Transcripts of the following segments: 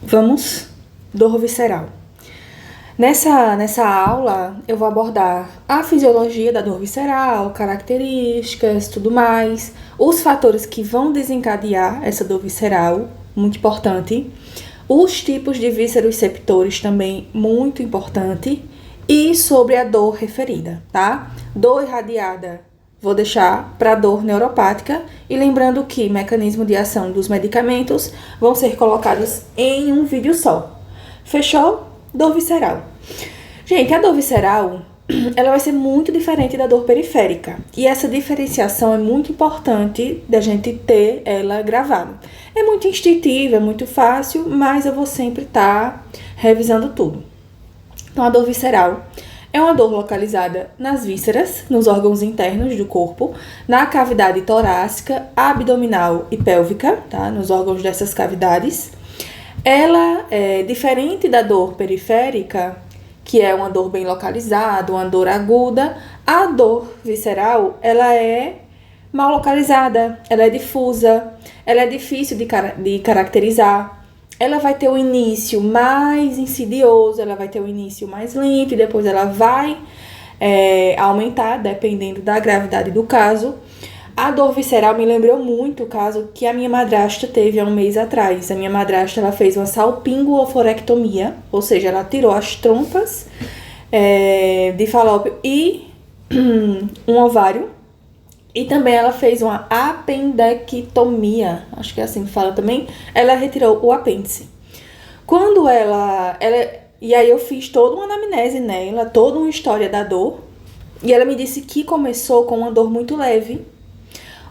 Vamos, dor visceral. Nessa aula, eu vou abordar a fisiologia da dor visceral, características, tudo mais, os fatores que vão desencadear essa dor visceral, muito importante, os tipos de vísceros-septores também, muito importante, e sobre a dor referida, tá? Dor irradiada, vou deixar para dor neuropática, e lembrando que mecanismo de ação dos medicamentos vão ser colocados em um vídeo só. Fechou? Dor visceral. Gente, a dor visceral, ela vai ser muito diferente da dor periférica. E essa diferenciação é muito importante da gente ter ela gravada. É muito instintiva, é muito fácil, mas eu vou sempre estar revisando tudo. Então, a dor visceral é uma dor localizada nas vísceras, nos órgãos internos do corpo, na cavidade torácica, abdominal e pélvica, tá? Nos órgãos dessas cavidades. Ela é diferente da dor periférica, que é uma dor bem localizada, uma dor aguda. A dor visceral, ela é mal localizada, ela é difusa, ela é difícil de caracterizar. Ela vai ter um início mais insidioso, ela vai ter um início mais lento, e depois ela vai aumentar, dependendo da gravidade do caso. A dor visceral me lembrou muito o caso que a minha madrasta teve há um mês atrás. A minha madrasta, ela fez uma salpingo-oforectomia, ou seja, ela tirou as trompas de falópio e um ovário. E também ela fez uma apendectomia, acho que é assim que fala também. Ela retirou o apêndice. Quando e aí eu fiz toda uma anamnese nela, toda uma história da dor. E ela me disse que começou com uma dor muito leve,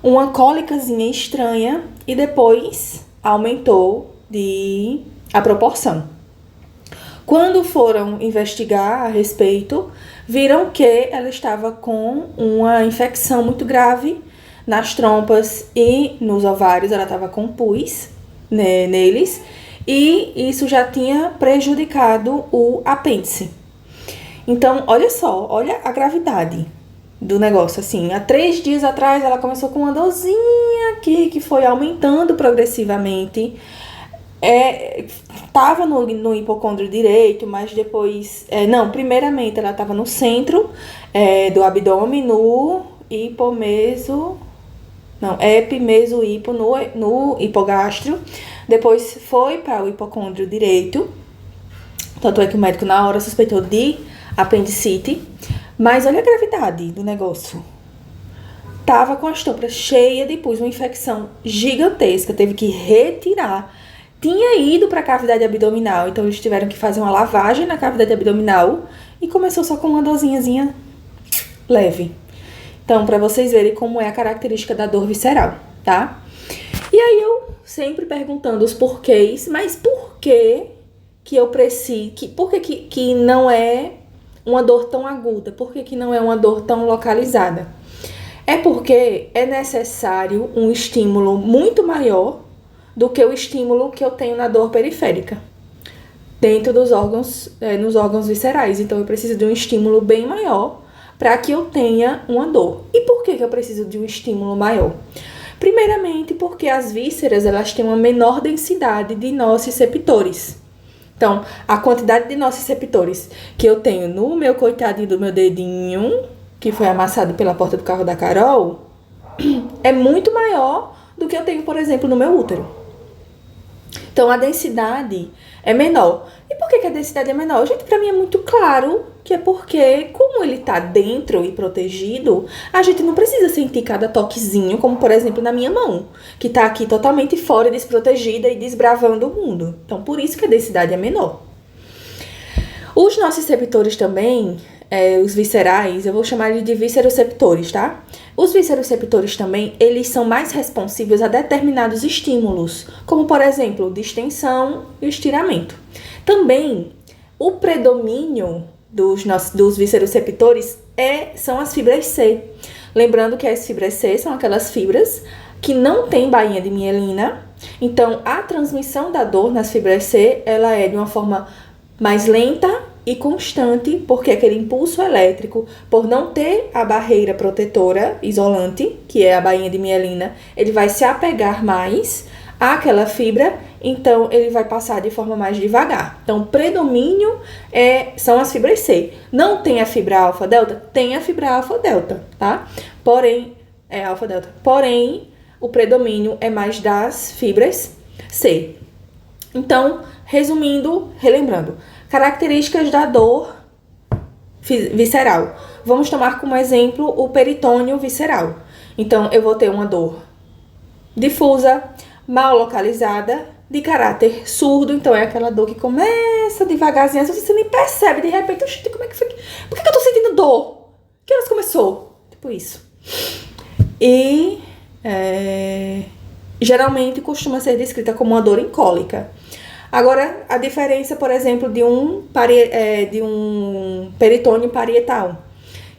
uma cólicazinha estranha, e depois aumentou a proporção. Quando foram investigar a respeito, viram que ela estava com uma infecção muito grave nas trompas e nos ovários. Ela estava com pus neles, e isso já tinha prejudicado o apêndice. Então, olha só, olha a gravidade do negócio, assim. Há 3 dias atrás, ela começou com uma dorzinha aqui, que foi aumentando progressivamente. Tava no hipocôndrio direito, mas depois... primeiramente ela tava no centro do abdômen, no epimeso-hipo, no hipogástrio. Depois foi para o hipocôndrio direito. Tanto é que o médico na hora suspeitou de apendicite. Mas olha a gravidade do negócio. Tava com as trompas cheias de pus, uma infecção gigantesca, teve que retirar. Tinha ido para a cavidade abdominal, então eles tiveram que fazer uma lavagem na cavidade abdominal, e começou só com uma dorzinhazinha leve. Então, para vocês verem como é a característica da dor visceral, tá? E aí eu sempre perguntando os porquês, mas por que eu preciso, por que não é uma dor tão aguda? Por que não é uma dor tão localizada? É porque é necessário um estímulo muito maior do que o estímulo que eu tenho na dor periférica, dentro dos órgãos, nos órgãos viscerais. Então, eu preciso de um estímulo bem maior para que eu tenha uma dor. E por que eu preciso de um estímulo maior? Primeiramente, porque as vísceras, elas têm uma menor densidade de nociceptores. Então, a quantidade de nociceptores que eu tenho no meu coitadinho do meu dedinho, que foi amassado pela porta do carro da Carol, é muito maior do que eu tenho, por exemplo, no meu útero. Então, a densidade é menor. E por que a densidade é menor? Gente, pra mim é muito claro que é porque, como ele tá dentro e protegido, a gente não precisa sentir cada toquezinho, como, por exemplo, na minha mão, que tá aqui totalmente fora, desprotegida e desbravando o mundo. Então, por isso que a densidade é menor. Os nociceptores também, os viscerais, eu vou chamar eles de vísceroceptores, tá? Os vísceroceptores também, eles são mais responsivos a determinados estímulos, como, por exemplo, distensão e estiramento. Também, o predomínio dos vísceroceptores são as fibras C. Lembrando que as fibras C são aquelas fibras que não têm bainha de mielina. Então, a transmissão da dor nas fibras C, ela é de uma forma mais lenta e constante, porque aquele impulso elétrico, por não ter a barreira protetora isolante, que é a bainha de mielina, ele vai se apegar mais àquela fibra então ele vai passar de forma mais devagar. Então, o predomínio são as fibras C. Não tem a fibra alfa-delta? Tem a fibra alfa-delta, tá? Porém, alfa-delta. Porém, o predomínio é mais das fibras C. Então, resumindo, relembrando, características da dor visceral. Vamos tomar como exemplo o peritônio visceral. Então, eu vou ter uma dor difusa, mal localizada, de caráter surdo. Então, é aquela dor que começa devagarzinho, você nem percebe, de repente, oxi, como é que foi? Por que eu tô sentindo dor? Que horas começou? Tipo isso. E, geralmente, costuma ser descrita como uma dor em cólica. Agora, a diferença, por exemplo, de um peritônio parietal,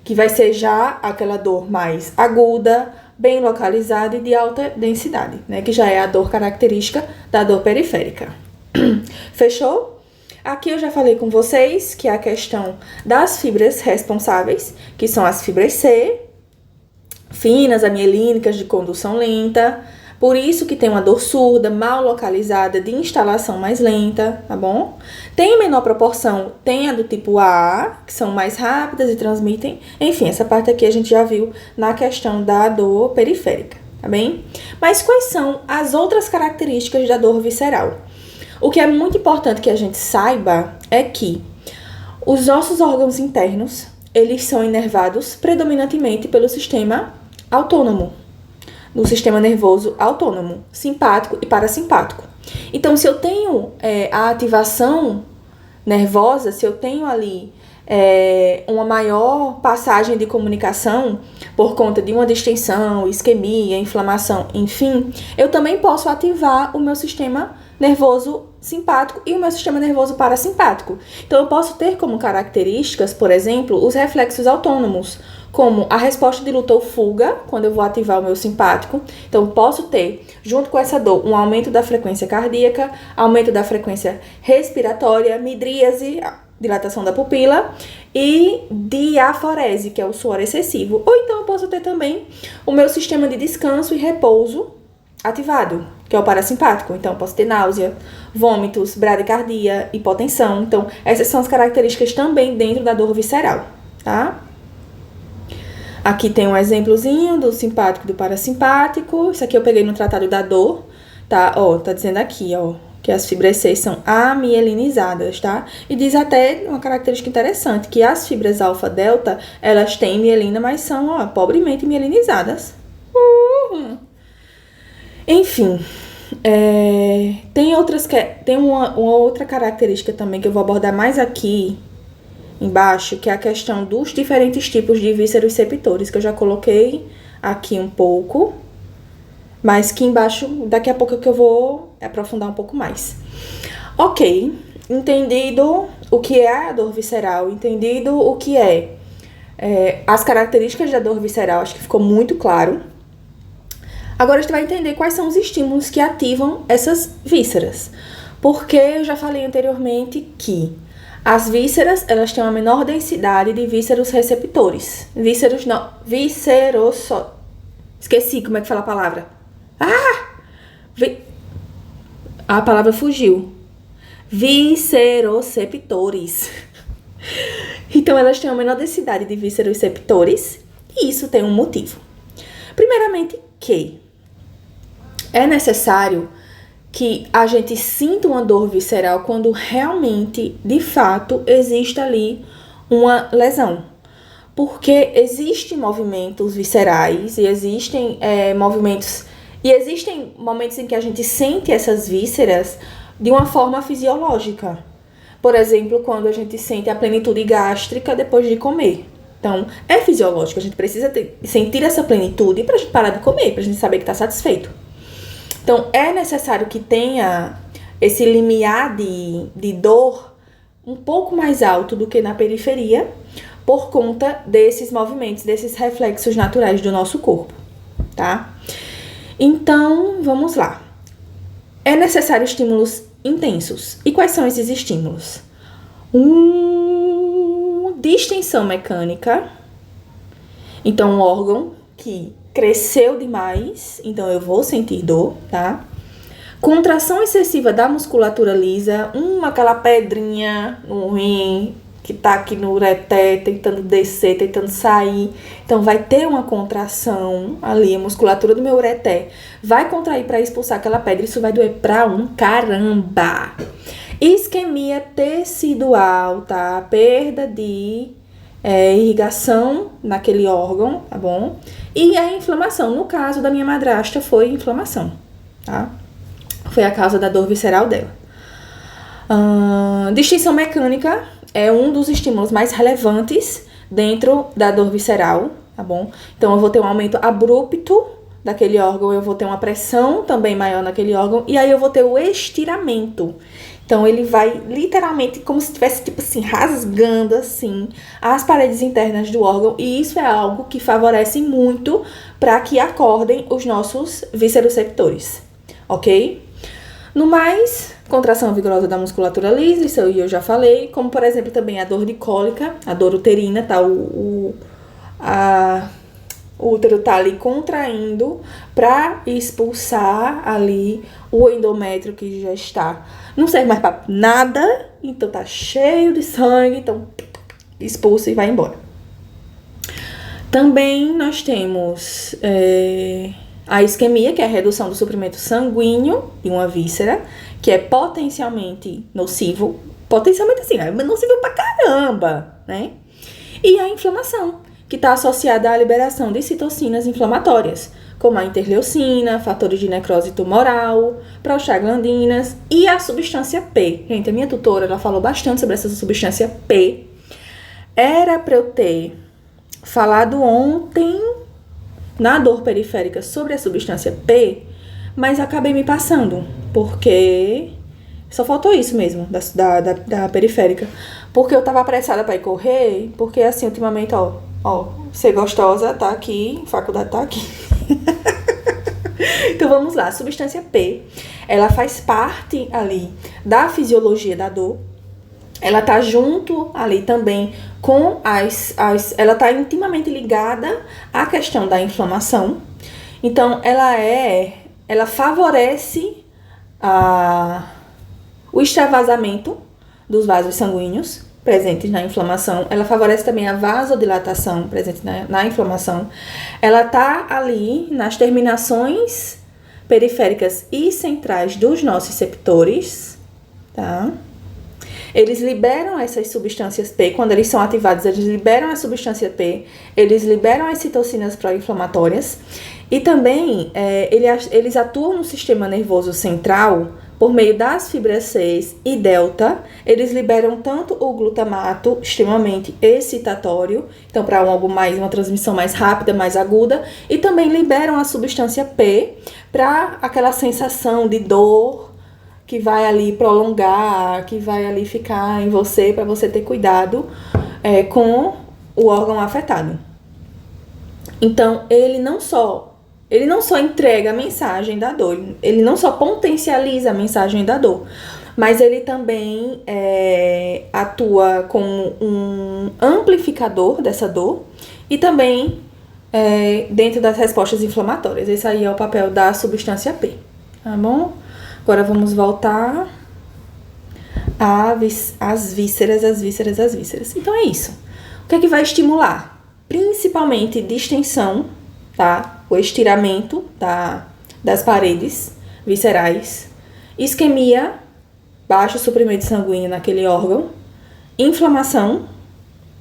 que vai ser já aquela dor mais aguda, bem localizada e de alta densidade, né? Que já é a dor característica da dor periférica. Fechou? Aqui eu já falei com vocês que é a questão das fibras responsáveis, que são as fibras C, finas, amielínicas de condução lenta. Por isso que tem uma dor surda, mal localizada, de instalação mais lenta, tá bom? Tem menor proporção, tem a do tipo A, que são mais rápidas e transmitem. Enfim, essa parte aqui a gente já viu na questão da dor periférica, tá bem? Mas quais são as outras características da dor visceral? O que é muito importante que a gente saiba é que os nossos órgãos internos, eles são inervados predominantemente pelo sistema autônomo, no sistema nervoso autônomo, simpático e parasimpático. Então, se eu tenho a ativação nervosa, se eu tenho ali uma maior passagem de comunicação por conta de uma distensão, isquemia, inflamação, enfim, eu também posso ativar o meu sistema nervoso simpático e o meu sistema nervoso parasimpático. Então, eu posso ter como características, por exemplo, os reflexos autônomos, como a resposta de luta ou fuga, quando eu vou ativar o meu simpático. Então, posso ter, junto com essa dor, um aumento da frequência cardíaca, aumento da frequência respiratória, midríase, dilatação da pupila, e diaforese, que é o suor excessivo. Ou então, eu posso ter também o meu sistema de descanso e repouso ativado, que é o parasimpático. Então, eu posso ter náusea, vômitos, bradicardia, hipotensão. Então, essas são as características também dentro da dor visceral, tá? Aqui tem um exemplozinho do simpático e do parasimpático. Isso aqui eu peguei no Tratado da Dor, tá? Ó, tá dizendo aqui, ó, que as fibras C são amielinizadas, tá? E diz até uma característica interessante, que as fibras alfa-delta, elas têm mielina, mas são, ó, pobremente mielinizadas. Enfim, tem uma outra característica também que eu vou abordar mais aqui embaixo, que é a questão dos diferentes tipos de vísceros receptores, que eu já coloquei aqui um pouco, mas que embaixo, daqui a pouco que eu vou aprofundar um pouco mais. Ok, entendido o que é a dor visceral, entendido o que as características da dor visceral, acho que ficou muito claro. Agora a gente vai entender quais são os estímulos que ativam essas vísceras, porque eu já falei anteriormente que as vísceras, elas têm uma menor densidade de vísceros receptores. Esqueci como é que fala a palavra. A palavra fugiu. Visceroceptores. Então, elas têm uma menor densidade de vísceros receptores, e isso tem um motivo. Primeiramente, que é necessário que a gente sinta uma dor visceral quando realmente, de fato, existe ali uma lesão. Porque existem movimentos viscerais e existem momentos em que a gente sente essas vísceras de uma forma fisiológica. Por exemplo, quando a gente sente a plenitude gástrica depois de comer. Então, é fisiológico, a gente precisa sentir essa plenitude para a gente parar de comer, para a gente saber que está satisfeito. Então, é necessário que tenha esse limiar de dor um pouco mais alto do que na periferia, por conta desses movimentos, desses reflexos naturais do nosso corpo, tá? Então, vamos lá. É necessário estímulos intensos. E quais são esses estímulos? Distensão mecânica. Então, um órgão que cresceu demais, então eu vou sentir dor, tá? Contração excessiva da musculatura lisa, aquela pedrinha no rim, que tá aqui no ureter, tentando descer, tentando sair. Então, vai ter uma contração ali, a musculatura do meu ureter vai contrair para expulsar aquela pedra. Isso vai doer pra um caramba. Isquemia tecidual, tá? Perda de irrigação naquele órgão, tá bom? E a inflamação. No caso da minha madrasta, foi inflamação, tá? Foi a causa da dor visceral dela. Distinção mecânica é um dos estímulos mais relevantes dentro da dor visceral, tá bom? Então, eu vou ter um aumento abrupto daquele órgão, eu vou ter uma pressão também maior naquele órgão, e aí eu vou ter o estiramento. Então, ele vai literalmente, como se estivesse, tipo assim, rasgando, assim, as paredes internas do órgão, e isso é algo que favorece muito para que acordem os nossos visceroceptores, ok? No mais, contração vigorosa da musculatura lisa, isso eu já falei, como por exemplo também a dor de cólica, a dor uterina, tá? O útero tá ali contraindo para expulsar ali o endométrio que já está. Não serve mais para nada, então tá cheio de sangue, então expulsa e vai embora. Também nós temos a isquemia, que é a redução do suprimento sanguíneo de uma víscera, que é potencialmente nocivo. Potencialmente assim, é nocivo pra caramba, né? E a inflamação, que está associada à liberação de citocinas inflamatórias, como a interleucina, fatores de necrose tumoral, prostaglandinas e a substância P. Gente, a minha tutora, ela falou bastante sobre essa substância P. Era para eu ter falado ontem na dor periférica sobre a substância P, mas acabei me passando, porque só faltou isso mesmo, da periférica. Porque eu tava apressada pra ir correr, porque assim, ultimamente, ó, ser gostosa tá aqui, faculdade tá aqui. Então vamos lá, a substância P, ela faz parte ali da fisiologia da dor. Ela tá junto ali também com ela tá intimamente ligada à questão da inflamação. Então, ela favorece o extravasamento dos vasos sanguíneos presentes na inflamação. Ela favorece também a vasodilatação presente na inflamação. Ela tá ali nas terminações periféricas e centrais dos nociceptores, tá? Eles liberam essas substâncias P, quando eles são ativados, eles liberam a substância P, eles liberam as citocinas pró-inflamatórias e também eles atuam no sistema nervoso central por meio das fibras 6 e delta. Eles liberam tanto o glutamato, extremamente excitatório, então para uma transmissão mais rápida, mais aguda, e também liberam a substância P para aquela sensação de dor que vai ali prolongar, que vai ali ficar em você, para você ter cuidado com o órgão afetado. Então, ele não só entrega a mensagem da dor, ele não só potencializa a mensagem da dor, mas ele também atua como um amplificador dessa dor e também dentro das respostas inflamatórias. Esse aí é o papel da substância P, tá bom? Agora vamos voltar às vísceras. Então é isso. O que é que vai estimular? Principalmente distensão, tá? O estiramento das paredes viscerais, isquemia, baixo suprimento sanguíneo naquele órgão, inflamação,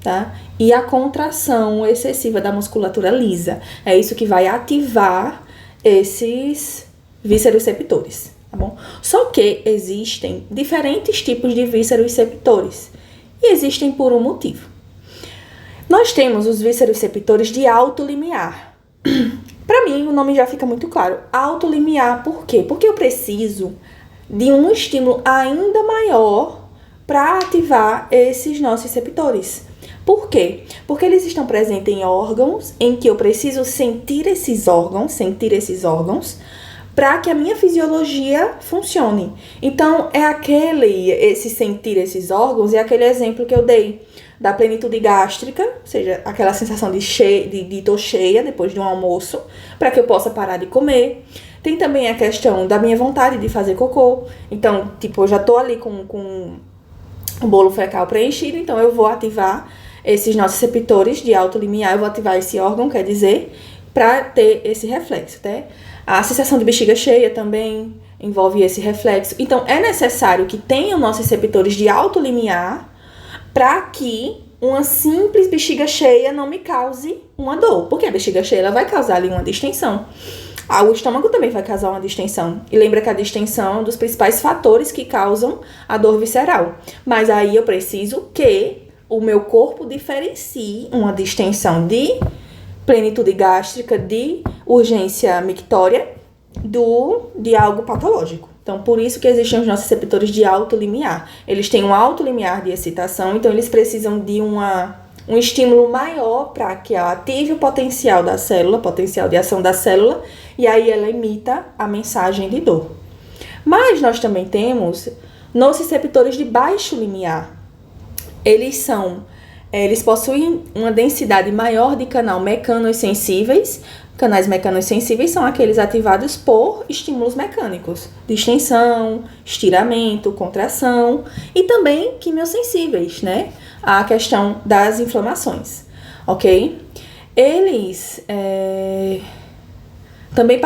tá? E a contração excessiva da musculatura lisa. É isso que vai ativar esses visceroceptores. Tá bom? Só que existem diferentes tipos de visceroceptores e existem por um motivo. Nós temos os visceroceptores de alto limiar. Para mim, o nome já fica muito claro. Alto limiar, por quê? Porque eu preciso de um estímulo ainda maior para ativar esses nociceptores. Por quê? Porque eles estão presentes em órgãos em que eu preciso sentir esses órgãos, para que a minha fisiologia funcione. Então, esse sentir esses órgãos, é aquele exemplo que eu dei da plenitude gástrica, ou seja, aquela sensação de tô cheia depois de um almoço, para que eu possa parar de comer. Tem também a questão da minha vontade de fazer cocô. Então, tipo, eu já tô ali com o bolo fecal preenchido, então eu vou ativar esses nossos receptores de alto limiar, eu vou ativar esse órgão, quer dizer, para ter esse reflexo, né? A sensação de bexiga cheia também envolve esse reflexo. Então, é necessário que tenham nossos receptores de alto limiar para que uma simples bexiga cheia não me cause uma dor. Porque a bexiga cheia ela vai causar ali uma distensão. O estômago também vai causar uma distensão. E lembra que a distensão é um dos principais fatores que causam a dor visceral. Mas aí eu preciso que o meu corpo diferencie uma distensão de plenitude gástrica, de urgência mictória, de algo patológico. Então, por isso que existem os nossos receptores de alto limiar. Eles têm um alto limiar de excitação, então eles precisam de um estímulo maior para que ela ative o potencial da célula, potencial de ação da célula, e aí ela emita a mensagem de dor. Mas nós também temos nossos receptores de baixo limiar. Eles possuem uma densidade maior de canal mecanosensíveis. Canais mecanosensíveis são aqueles ativados por estímulos mecânicos, distensão, estiramento, contração, e também quimiosensíveis, né? A questão das inflamações, ok? Eles também,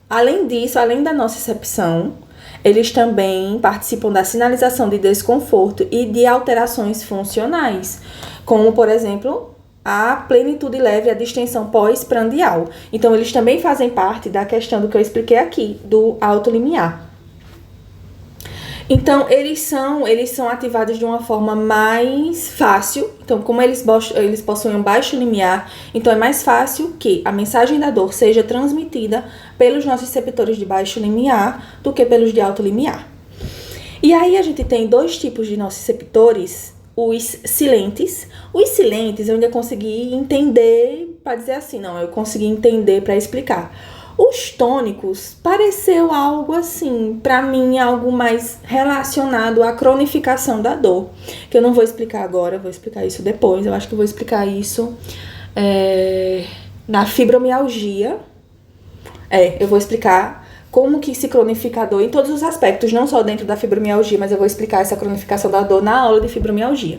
além disso, além da nocicepção, eles também participam da sinalização de desconforto e de alterações funcionais, como, por exemplo, a plenitude leve, a distensão pós-prandial. Então, eles também fazem parte da questão do que eu expliquei aqui, do alto limiar. Então, eles são ativados de uma forma mais fácil. Então, como eles possuem um baixo limiar, então é mais fácil que a mensagem da dor seja transmitida pelos nossos receptores de baixo limiar do que pelos de alto limiar. E aí, a gente tem dois tipos de nossos receptores. Os silentes. Os silentes eu ainda consegui entender, para dizer assim, não, eu consegui entender para explicar. Os tônicos pareceu algo assim, para mim, algo mais relacionado à cronificação da dor, que eu não vou explicar agora, eu vou explicar isso depois, eu acho que eu vou explicar isso na fibromialgia. Eu vou explicar como que se cronifica a dor em todos os aspectos, não só dentro da fibromialgia, mas eu vou explicar essa cronificação da dor na aula de fibromialgia.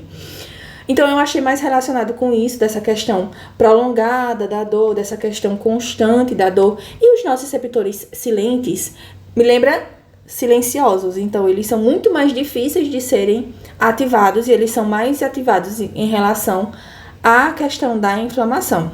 Então, eu achei mais relacionado com isso, dessa questão prolongada da dor, dessa questão constante da dor. E os nossos receptores silentes, me lembra silenciosos, então eles são muito mais difíceis de serem ativados e eles são mais ativados em relação à questão da inflamação,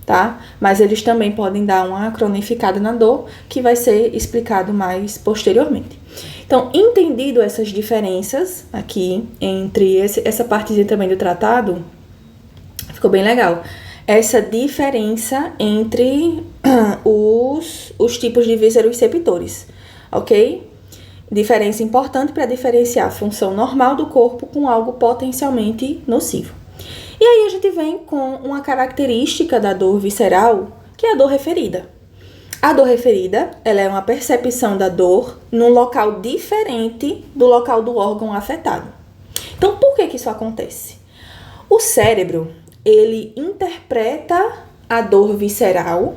tá? Mas eles também podem dar uma cronificada na dor, que vai ser explicado mais posteriormente. Então, entendido essas diferenças aqui entre essa partezinha também do tratado, ficou bem legal. Essa diferença entre os tipos de vísceros-receptores, ok? Diferença importante para diferenciar a função normal do corpo com algo potencialmente nocivo. E aí a gente vem com uma característica da dor visceral, que é a dor referida. A dor referida, ela é uma percepção da dor num local diferente do local do órgão afetado. Então, por que isso acontece? O cérebro, ele interpreta a dor visceral,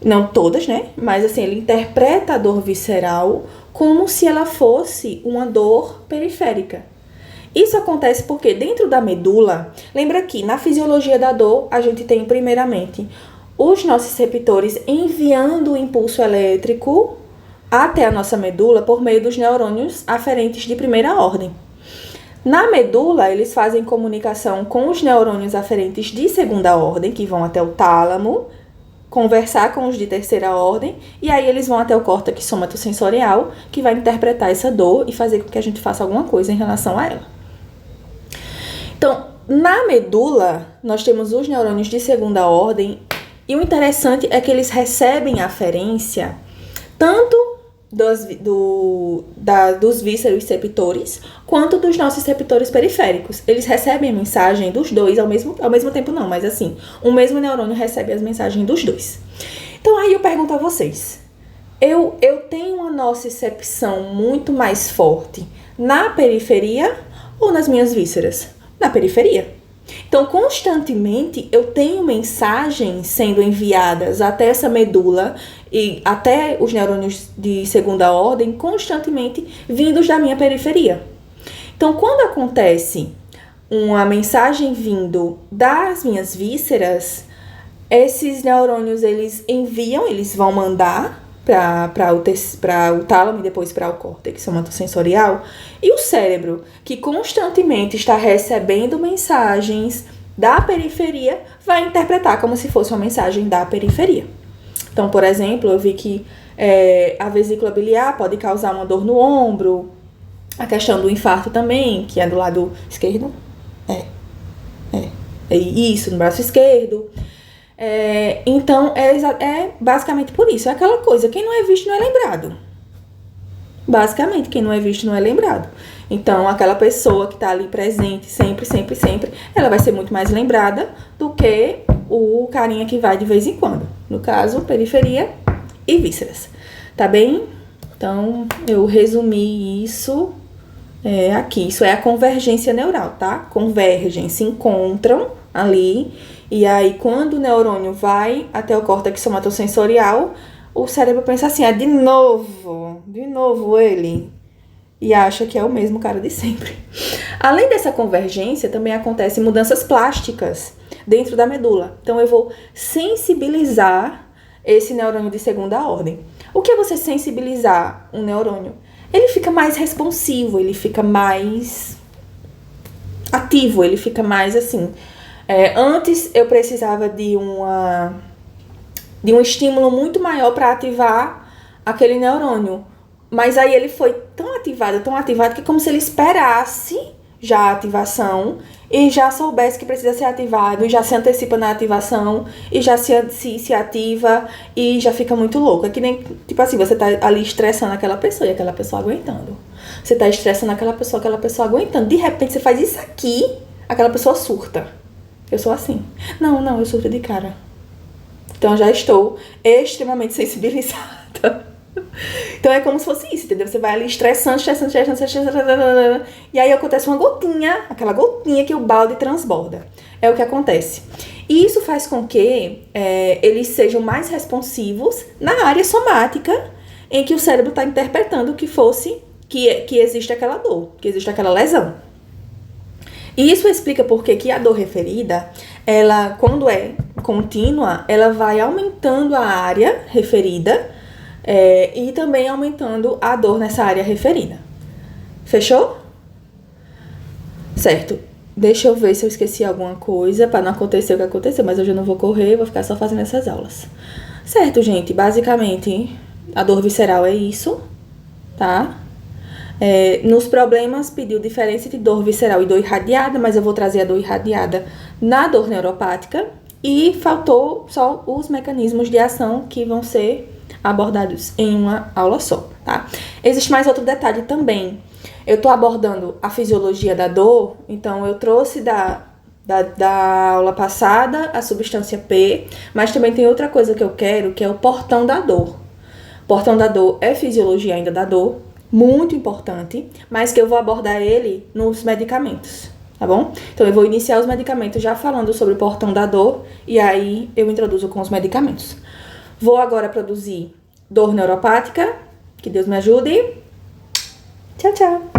não todas, né? Mas assim, ele interpreta a dor visceral como se ela fosse uma dor periférica. Isso acontece porque dentro da medula, lembra que na fisiologia da dor, a gente tem primeiramente os nossos receptores enviando o impulso elétrico até a nossa medula por meio dos neurônios aferentes de primeira ordem. Na medula, eles fazem comunicação com os neurônios aferentes de segunda ordem, que vão até o tálamo, conversar com os de terceira ordem, e aí eles vão até o córtex somatosensorial, que vai interpretar essa dor e fazer com que a gente faça alguma coisa em relação a ela. Então, na medula, nós temos os neurônios de segunda ordem, e o interessante é que eles recebem aferência tanto dos vísceros receptores quanto dos nossos receptores periféricos. Eles recebem a mensagem dos dois ao mesmo tempo não, mas assim, o mesmo neurônio recebe as mensagens dos dois. Então aí eu pergunto a vocês, eu tenho uma nocicepção muito mais forte na periferia ou nas minhas vísceras? Na periferia. Então, constantemente, eu tenho mensagens sendo enviadas até essa medula e até os neurônios de segunda ordem constantemente vindos da minha periferia. Então, quando acontece uma mensagem vindo das minhas vísceras, esses neurônios, eles vão mandar para o tálamo e depois para o córtex somatosensorial, e o cérebro, que constantemente está recebendo mensagens da periferia, vai interpretar como se fosse uma mensagem da periferia. Então, por exemplo, eu vi que a vesícula biliar pode causar uma dor no ombro, a questão do infarto também, que é do lado esquerdo, isso, no braço esquerdo. Então, é basicamente por isso. É aquela coisa, quem não é visto não é lembrado. Basicamente, quem não é visto não é lembrado. Então, aquela pessoa que está ali presente sempre, sempre, sempre, ela vai ser muito mais lembrada do que o carinha que vai de vez em quando. No caso, periferia e vísceras. Tá bem? Então, eu resumi isso aqui. Isso é a convergência neural, tá? Convergem, se encontram ali. E aí, quando o neurônio vai até o córtex somatosensorial, o cérebro pensa assim, de novo ele. E acha que é o mesmo cara de sempre. Além dessa convergência, também acontecem mudanças plásticas dentro da medula. Então, eu vou sensibilizar esse neurônio de segunda ordem. O que é você sensibilizar um neurônio? Ele fica mais responsivo, ele fica mais ativo, ele fica mais assim... Antes eu precisava de um estímulo muito maior para ativar aquele neurônio. Mas aí ele foi tão ativado, que é como se ele esperasse já a ativação e já soubesse que precisa ser ativado, e já se antecipa na ativação, e já se ativa e já fica muito louco. É que nem, tipo assim, você tá ali estressando aquela pessoa e aquela pessoa aguentando. Você tá estressando aquela pessoa aguentando. De repente você faz isso aqui, aquela pessoa surta. Eu sou assim. Não, eu surto de cara. Então, eu já estou extremamente sensibilizada. Então, é como se fosse isso, entendeu? Você vai ali estressando. E aí, acontece uma gotinha, aquela gotinha que o balde transborda. É o que acontece. E isso faz com que eles sejam mais responsivos na área somática em que o cérebro está interpretando que existe aquela dor, que existe aquela lesão. E isso explica por que a dor referida, ela, quando é contínua, ela vai aumentando a área referida e também aumentando a dor nessa área referida. Fechou? Certo. Deixa eu ver se eu esqueci alguma coisa para não acontecer o que aconteceu, mas hoje eu não vou correr, vou ficar só fazendo essas aulas. Certo, gente? Basicamente, a dor visceral é isso, tá? Nos problemas pediu diferença entre dor visceral e dor irradiada, mas eu vou trazer a dor irradiada na dor neuropática, e faltou só os mecanismos de ação que vão ser abordados em uma aula só, tá? Existe mais outro detalhe também. Eu tô abordando a fisiologia da dor, então eu trouxe da aula passada a substância P, mas também tem outra coisa que eu quero, que é o portão da dor. O portão da dor é fisiologia ainda da dor, muito importante, mas que eu vou abordar ele nos medicamentos, tá bom? Então, eu vou iniciar os medicamentos já falando sobre o portão da dor, e aí eu introduzo com os medicamentos. Vou agora produzir dor neuropática, que Deus me ajude. Tchau, tchau!